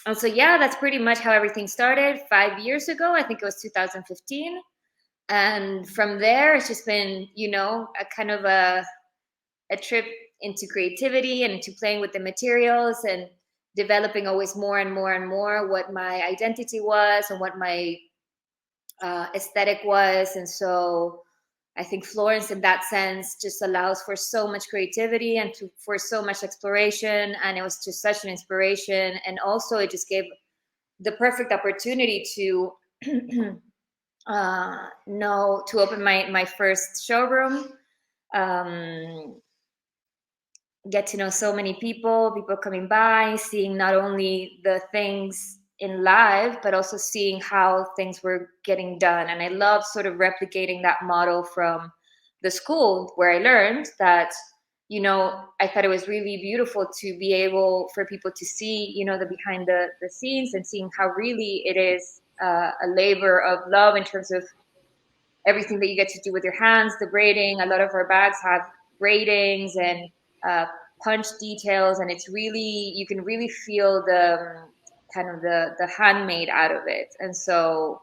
And so, yeah, that's pretty much how everything started 5 years ago. I think it was 2015. And from there, it's just been, a kind of a trip into creativity and into playing with the materials and developing always more and more and more what my identity was and what my aesthetic was. And so I think Florence, in that sense, just allows for so much creativity and for so much exploration. And it was just such an inspiration. And also, it just gave the perfect opportunity to to open my first showroom, get to know so many people coming by, seeing not only the things in live, but also seeing how things were getting done. And I love sort of replicating that model from the school where I learned that, I thought it was really beautiful to be able for people to see, the behind the scenes and seeing how really it is a labor of love in terms of everything that you get to do with your hands, the braiding. A lot of our bags have braidings and punch details, and it's really, you can really feel the kind of the handmade out of it. And so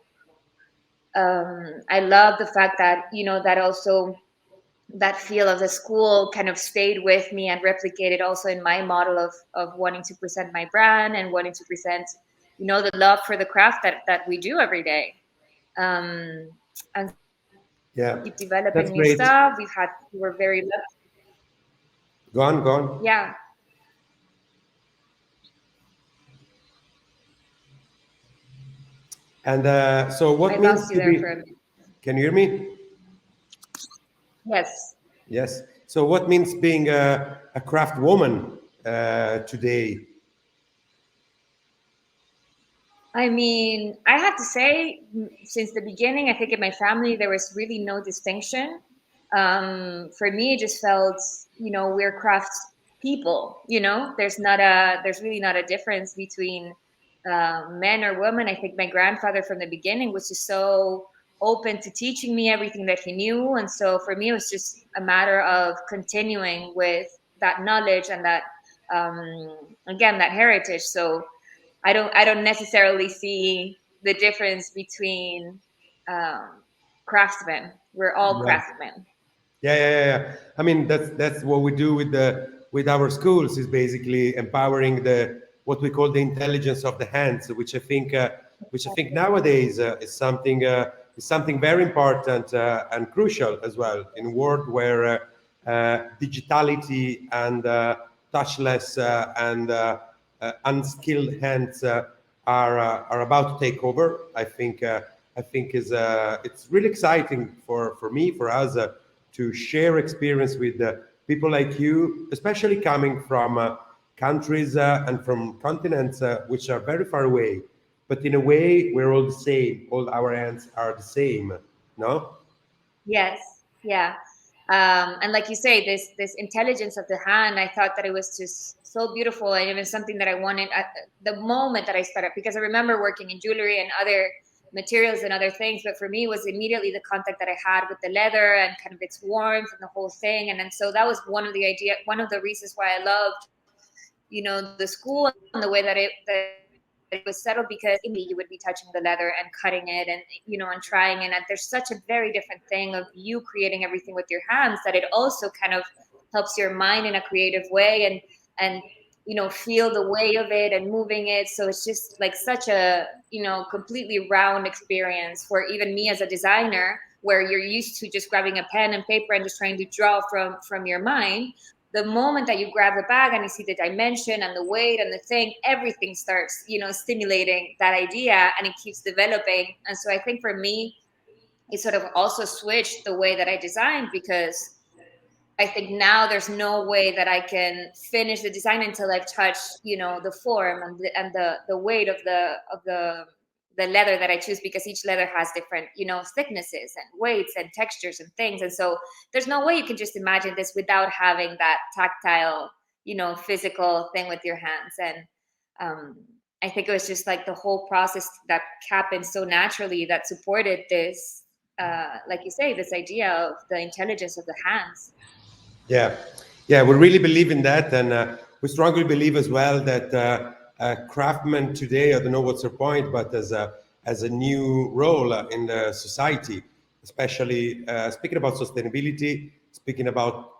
I love the fact that, that also that feel of the school kind of stayed with me and replicated also in my model of wanting to present my brand and wanting to present, the love for the craft that we do every day. And Yeah, keep that's developing new great. stuff. We're very lucky. Go on, go on. Yeah, And so, I what means lost you to there for a be? minute. Can you hear me? Yes. Yes. So, what means being a craft woman today? I mean, I have to say, since the beginning, I think in my family, there was really no distinction. For me, it just felt, we're crafts people, there's really not a difference between men or women. I think my grandfather from the beginning was just so open to teaching me everything that he knew. And so for me, it was just a matter of continuing with that knowledge and that, again, that heritage. So, I don't necessarily see the difference between craftsmen. We're all Yeah. craftsmen. Yeah. I mean, that's what we do with our schools is basically empowering the what we call the intelligence of the hands, which I think nowadays is something very important and crucial as well in a world where digitality and touchless and unskilled hands are about to take over. I think is it's really exciting for me for us to share experience with people like you, especially coming from countries and from continents which are very far away. But in a way, we're all the same. All our hands are the same. No? Yes, yeah. And like you say, this intelligence of the hand, I thought that it was just so beautiful, and it was something that I wanted at the moment that I started, because I remember working in jewelry and other materials and other things, but for me, it was immediately the contact that I had with the leather and kind of its warmth and the whole thing. And then so that was one of the reasons why I loved, the school and the way that it was settled, because immediately you would be touching the leather and cutting it and, and trying it. And there's such a very different thing of you creating everything with your hands, that it also kind of helps your mind in a creative way and feel the weight of it and moving it. So it's just like such a, completely round experience for even me as a designer, where you're used to just grabbing a pen and paper and just trying to draw from your mind. The moment that you grab the bag and you see the dimension and the weight and the thing, everything starts, stimulating that idea, and it keeps developing. And so I think for me, it sort of also switched the way that I designed, because I think now there's no way that I can finish the design until I've touched, the form and the weight of the leather that I choose, because each leather has different, thicknesses and weights and textures and things. And so there's no way you can just imagine this without having that tactile, physical thing with your hands. And I think it was just like the whole process that happened so naturally that supported this, like you say, this idea of the intelligence of the hands. Yeah, yeah, we really believe in that, and we strongly believe as well that craftsmen today, I don't know what's your point, but as a new role in the society, especially speaking about sustainability, speaking about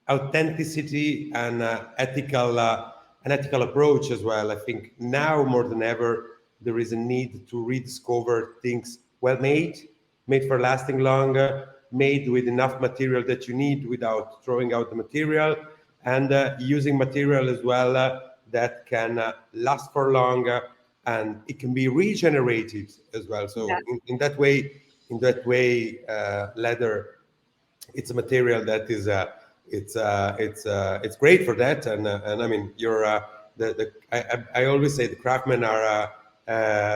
authenticity and an ethical approach as well. I think now more than ever there is a need to rediscover things well made, made for lasting longer, made with enough material that you need without throwing out the material, and using material as well that can last for longer, and it can be regenerated as well. Yeah. So in that way, leather, it's a material that is it's great for that, and I mean you're the I always say the craftsmen are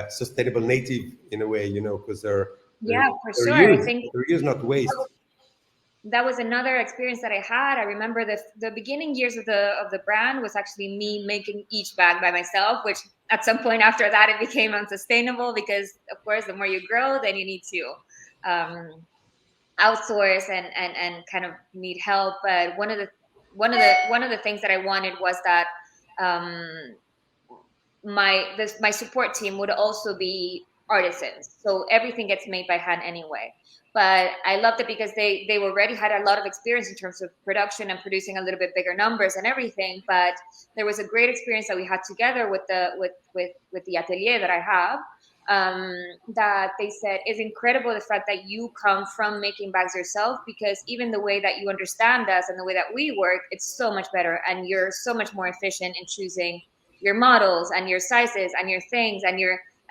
sustainable native in a way, you know, because they're Yeah, for they're sure. I used think they're used, not waste. that was another experience that I had. I remember the beginning years of the brand was actually me making each bag by myself, which at some point after that it became unsustainable because of course the more you grow, then you need to outsource and kind of need help. But one of the things that I wanted was that um, my support team would also be artisans, so everything gets made by hand anyway. But I loved it because they already had a lot of experience in terms of production and producing a little bit bigger numbers and everything. But there was a great experience that we had together with the atelier that I have, um, that they said is incredible, the fact that you come from making bags yourself, because even the way that you understand us and the way that we work, it's so much better, and you're so much more efficient in choosing your models and your sizes and your things and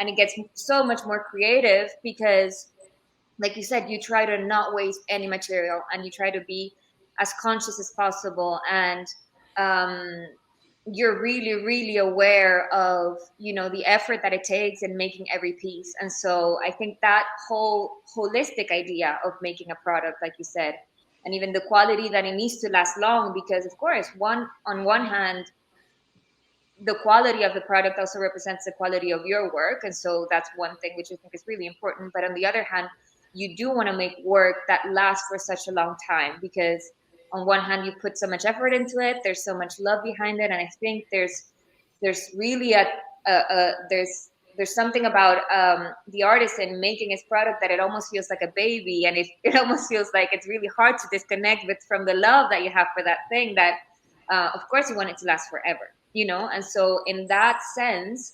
it gets so much more creative because, like you said, you try to not waste any material and you try to be as conscious as possible, and um, you're really really aware of, you know, the effort that it takes in making every piece. And so I think that whole holistic idea of making a product, like you said, and even the quality that it needs to last long, because of course on one hand the quality of the product also represents the quality of your work, and so that's one thing which I think is really important. But on the other hand, you do want to make work that lasts for such a long time, because on one hand you put so much effort into it, there's so much love behind it, and I think there's really there's something about the artisan making his product that it almost feels like a baby, and it almost feels like it's really hard to disconnect with from the love that you have for that thing that of course you want it to last forever, you know. And so in that sense,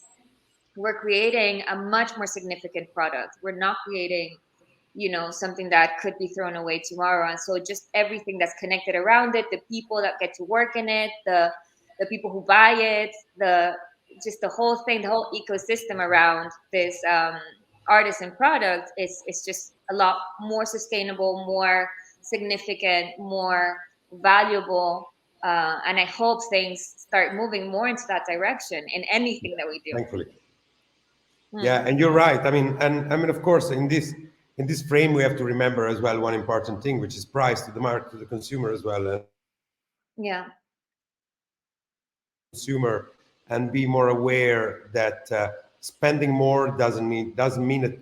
we're creating a much more significant product. We're not creating, you know, something that could be thrown away tomorrow. And so just everything that's connected around it, the people that get to work in it, the people who buy it, the just the whole thing, the whole ecosystem around this artisan product is just a lot more sustainable, more significant, more valuable. And I hope things start moving more into that direction in anything that we do. Thankfully. Hmm. Yeah, and you're right. I mean, and I mean, of course, in this frame, we have to remember as well one important thing, which is price to the market, to the consumer as well, and Yeah. consumer, and be more aware that spending more doesn't mean at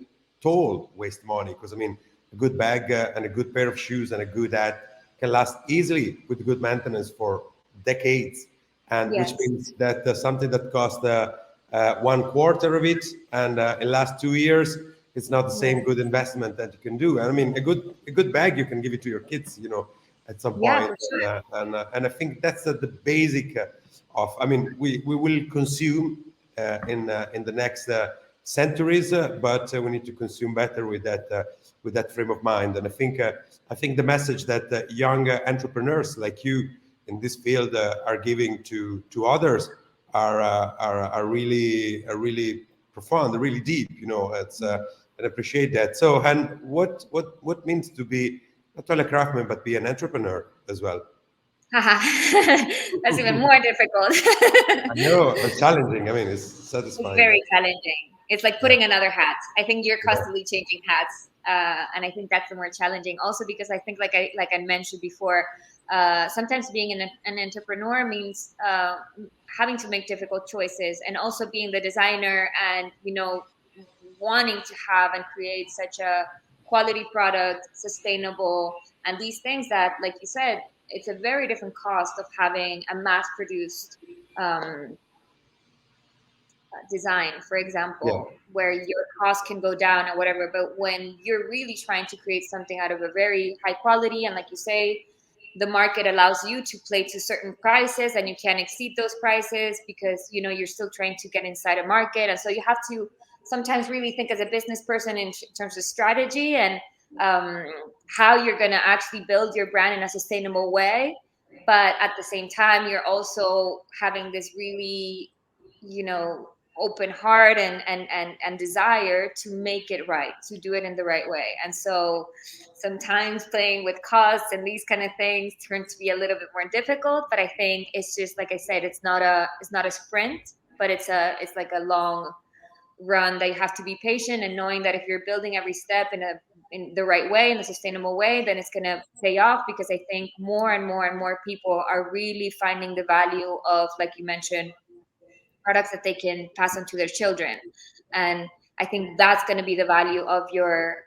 all waste money. Because I mean, a good bag and a good pair of shoes and a good hat can last easily with good maintenance for decades, and which Yes. means that something that cost one quarter of it and in last 2 years, it's not the Yeah. same good investment that you can do. And I mean, a good bag, you can give it to your kids, you know, at some Yeah, point. for sure. And I think that's the basic of. I mean, we will consume in the next centuries, but we need to consume better with that frame of mind. And I think the message that young entrepreneurs like you in this field are giving to others are really profound, really deep. You know, it's and I appreciate that. So, and what means to be not only a craftsman but be an entrepreneur as well? Haha. That's even more difficult. I know it's challenging. I mean, it's It's satisfying. very challenging. It's like Yeah, putting another hat. I think you're yeah, constantly changing hats, and I think that's the more challenging. Also, because I think, like I mentioned before, sometimes being an entrepreneur means having to make difficult choices, and also being the designer, and you know, wanting to have and create such a quality product, sustainable, and these things that, like you said, it's a very different cost of having a mass produced design, for Yeah. example, where your cost can go down or whatever. But when you're really trying to create something out of a very high quality, and like you say, the market allows you to play to certain prices and you can't exceed those prices because, you know, you're still trying to get inside a market. And so you have to sometimes really think as a business person in terms of strategy and um, how you're going to actually build your brand in a sustainable way. But at the same time, you're also having this really, you know, open heart and desire to make it right, to do it in the right way. And so sometimes playing with costs and these kind of things turns to be a little bit more difficult. But I think it's just, like I said, it's not a sprint, but it's like a long run that you have to be patient, and knowing that if you're building every step in the right way, in a sustainable way, then it's going to pay off. Because I think more and more and more people are really finding the value of, like you mentioned, products that they can pass on to their children. And I think that's going to be the value of your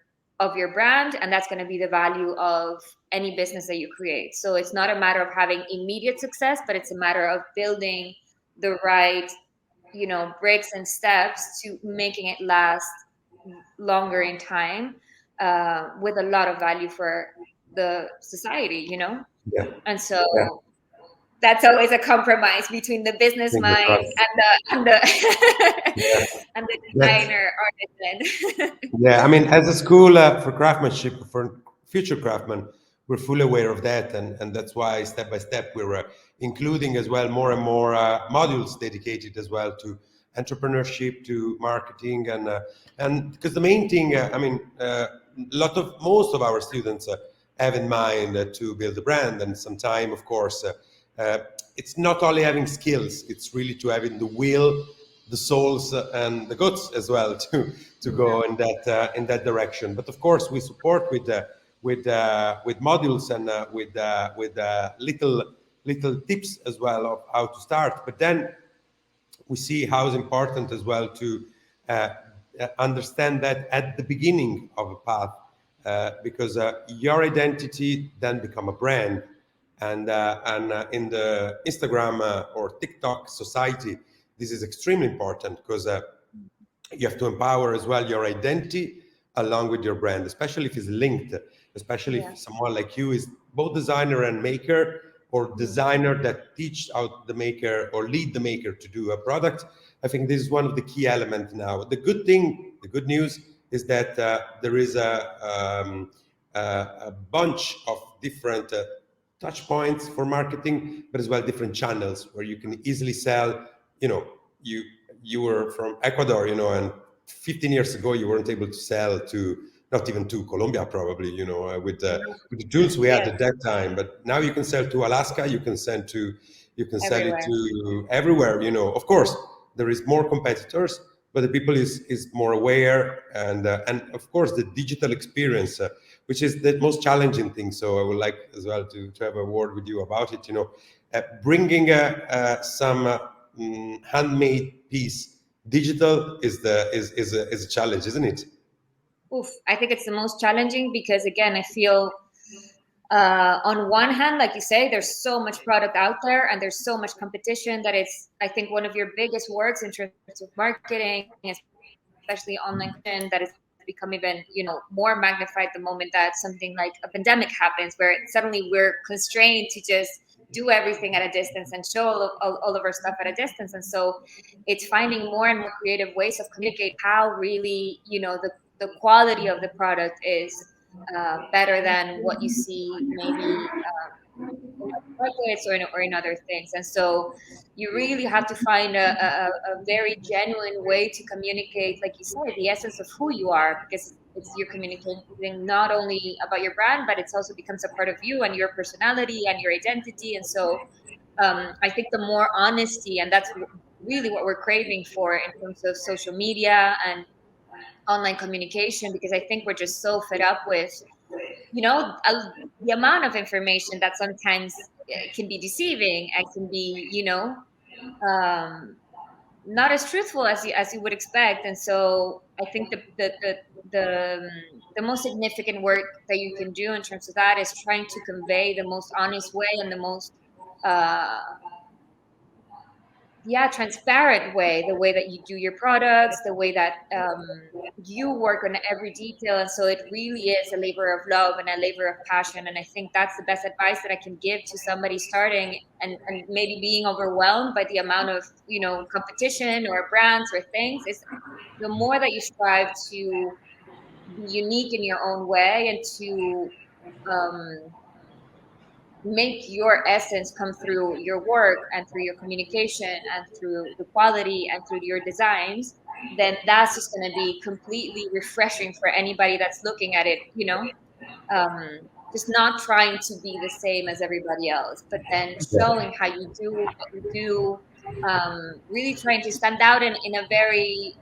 brand, and that's going to be the value of any business that you create. So it's not a matter of having immediate success, but it's a matter of building the right, you know, bricks and steps to making it last longer in time, with a lot of value for the society, you know. Yeah. And so Yeah. that's always a compromise between the business Fingers mind crossed. and the Yeah. and the That's, designer artisan. yeah. I mean, as a school for craftsmanship for future craftsmen, we're fully aware of that, and that's why step by step we're including as well more and more modules dedicated as well to entrepreneurship, to marketing, and because the main thing, I mean, most of our students have in mind to build a brand, and sometime, of course. Uh, it's not only having skills; it's really to having the will, the souls, and the guts as well to go in that direction. But of course, we support with modules and with little tips as well of how to start. But then we see how it's important as well to uh, understand that at the beginning of a path, because your identity then become a brand, and in the Instagram or TikTok society, this is extremely important because you have to empower as well your identity along with your brand, especially if it's linked, especially Yeah. if someone like you is both designer and maker, or designer that teach out the maker or lead the maker to do a product. I think this is one of the key elements now. The good news is that there is a bunch of different touch points for marketing, but as well different channels where you can easily sell. You know, you you were from Ecuador, you know, and 15 years ago you weren't able to sell to not even to Colombia, probably, you know, with the tools we had Yes, at that time. But now you can sell to Alaska, you can sell it everywhere. to everywhere. You know, of course, there is more competitors, but the people is more aware, and of course the digital experience, which is the most challenging thing. So I would like as well to have a word with you about it. You know, bringing some handmade piece digital is a challenge, isn't it? Oof, I think it's the most challenging because, again, I feel on one hand, like you say, there's so much product out there and there's so much competition that it's, I think, one of your biggest works in terms of marketing, especially online, that has become even, you know, more magnified the moment that something like a pandemic happens, where suddenly we're constrained to just do everything at a distance and show all of our stuff at a distance. And so it's finding more and more creative ways of communicate how really, you know, the quality of the product is better than what you see maybe in other markets or in other things. And so you really have to find a very genuine way to communicate, like you said, the essence of who you are, because it's you're communicating not only about your brand, but it's also becomes a part of you and your personality and your identity. And so I think the more honesty, and that's really what we're craving for in terms of social media and online communication, because I think we're just so fed up with, you know, the amount of information that sometimes can be deceiving and can be, you know, um, not as truthful as you would expect. And so I think the most significant work that you can do in terms of that is trying to convey the most honest way and the most uh, transparent way, the way that you do your products, the way that you work on every detail. And so it really is a labor of love and a labor of passion. And I think that's the best advice that I can give to somebody starting and maybe being overwhelmed by the amount of, competition or brands or things, is the more that you strive to be unique in your own way and to um, make your essence come through your work and through your communication and through the quality and through your designs, then that's just going to be completely refreshing for anybody that's looking at it, just not trying to be the same as everybody else, but then showing how you do what you do, really trying to stand out in a very,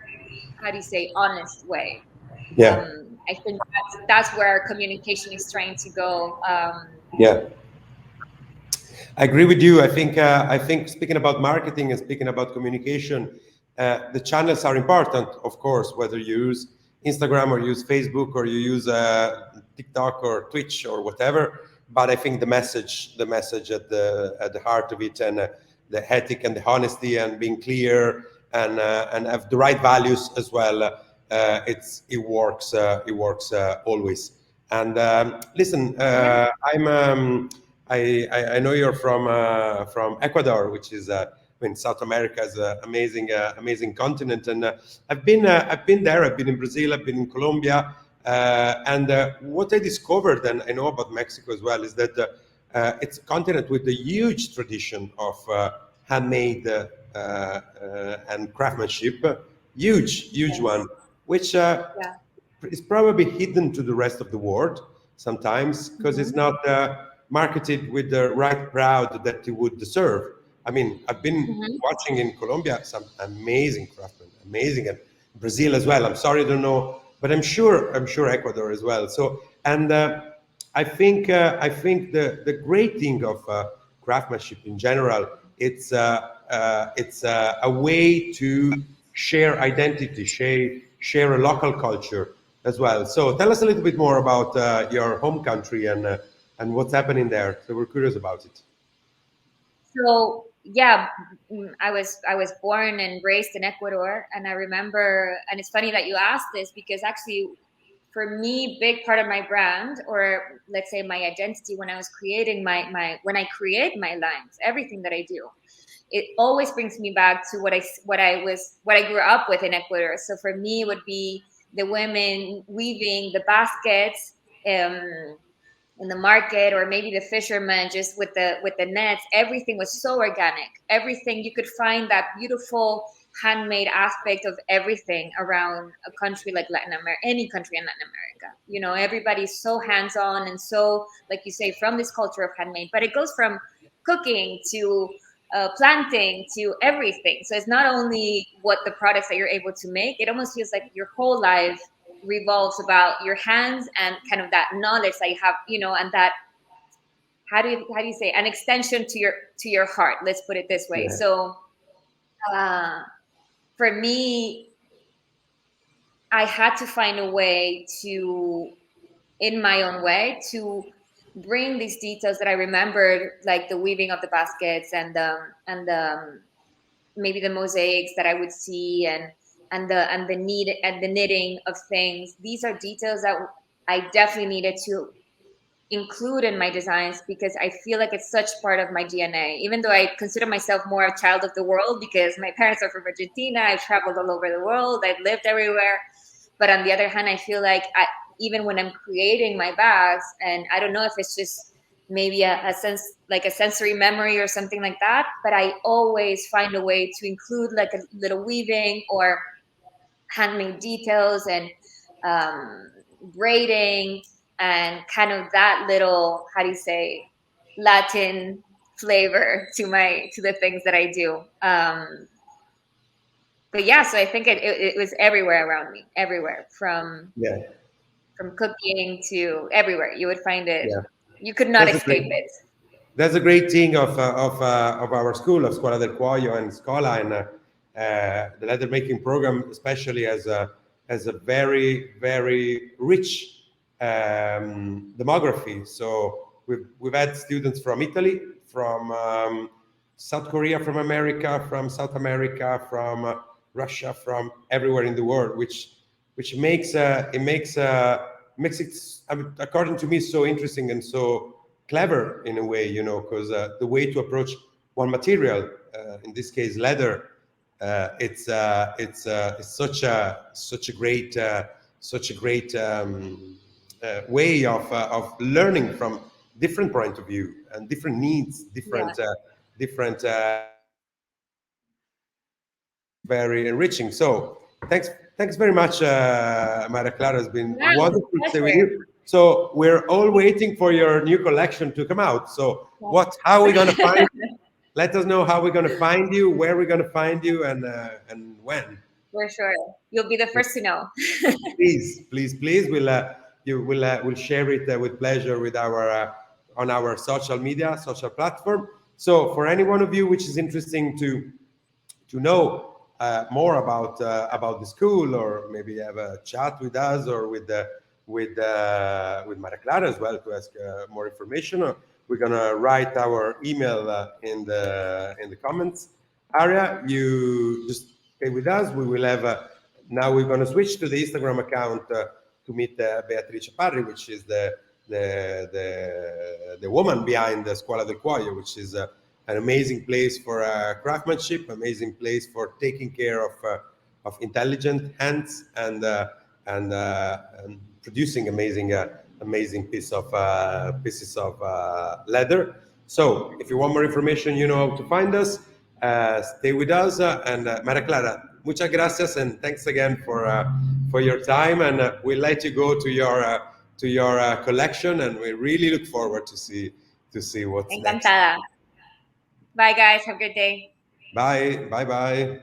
how do you say, honest way. Yeah. I think that's where our communication is trying to go. Yeah. I agree with you. I think speaking about marketing and speaking about communication, the channels are important, of course, whether you use Instagram or use Facebook or you use TikTok or Twitch or whatever. But I think the message at the heart of it, and the ethic and the honesty and being clear and have the right values as well. It works always. And listen, Yeah. I know you're from Ecuador, which is South America is an amazing continent, and I've been there. I've been in Brazil. I've been in Colombia, and what I discovered, and I know about Mexico as well, is that it's a continent with a huge tradition of handmade and craftsmanship, huge one, Yes. which Yeah. is probably hidden to the rest of the world sometimes because it's Hmm. not marketed with the right crowd that it would deserve. I mean, I've been Hmm. watching in Colombia some amazing craftsmen, amazing, and Brazil as well. I'm sorry, I don't know, but I'm sure Ecuador as well. So, and I think the great thing of craftsmanship in general, it's a way to share identity, share a local culture as well. So tell us a little bit more about your home country and what's happening there. So we're curious about it. So yeah, I was born and raised in Ecuador, and I remember, and it's funny that you asked this because actually, for me, big part of my brand, or let's say my identity, when I was creating my when I create my lines, everything that I do, it always brings me back to what I grew up with in Ecuador. So for me, it would be the women weaving the baskets. In the market, or maybe the fishermen just with the nets. Everything was so organic. Everything, you could find that beautiful handmade aspect of everything around a country like Latin America, any country in Latin America. Everybody's so hands-on and so, like you say, from this culture of handmade. But it goes from cooking to planting to everything. So it's not only what the products that you're able to make. It almost feels like your whole life revolves about your hands and kind of that knowledge that you have, and that, how do you say, an extension to your heart. Let's put it this way. Yeah. So uh, for me, I had to find a way to, in my own way, to bring these details that I remembered, like the weaving of the baskets and maybe the mosaics that I would see, and the knitting of things. These are details that I definitely needed to include in my designs because I feel like it's such part of my DNA. Even though I consider myself more a child of the world because my parents are from Argentina, I've traveled all over the world, I've lived everywhere. But on the other hand, I feel like even when I'm creating my bags, and I don't know if it's just maybe a sense, like a sensory memory or something like that, but I always find a way to include like a little weaving or handmade details and um, braiding and kind of that little, how do you say, Latin flavor to the things that I do. But yeah, so I think it was everywhere around me, everywhere Yeah. from cooking to everywhere. You would find it. Yeah. You could not That's a escape great. it. That's a great thing of our school, of Scuola del Cuoio and Scuola, and the leather-making program, especially as a very rich demography. So we've had students from Italy, from South Korea from America, from South America, from Russia, from everywhere in the world, which makes it, according to me, so interesting and so clever in a way, because the way to approach one material, in this case leather, it's such a great way of learning from different point of view and different needs, Yeah. different very enriching. So thanks very much, Maria Clara. It's been Yeah, it's wonderful to a stay with pleasure. you. So we're all waiting for your new collection to come out. So how are we gonna find? Let us know how we're gonna find you, where we're gonna find you, and when. For sure. You'll be the first to know. Please, we'll share it with pleasure with our on our social media, social platform. So for any one of you which is interesting to know more about the school, or maybe have a chat with us or with Maria Clara as well to ask more information, we're gonna write our email in the comments area. You just stay with us. We will have now we're gonna switch to the Instagram account to meet Beatrice Parri, which is the woman behind the Scuola del Cuoio, which is an amazing place for craftsmanship, amazing place for taking care of intelligent hands and producing amazing pieces of leather. So if you want more information, you know how to find us. Stay with us, and Maria Clara, muchas gracias, and thanks again for your time. And we'll let you go to your collection, and we really look forward to see what's next. Encantada. Bye, guys. Have a good day. Bye.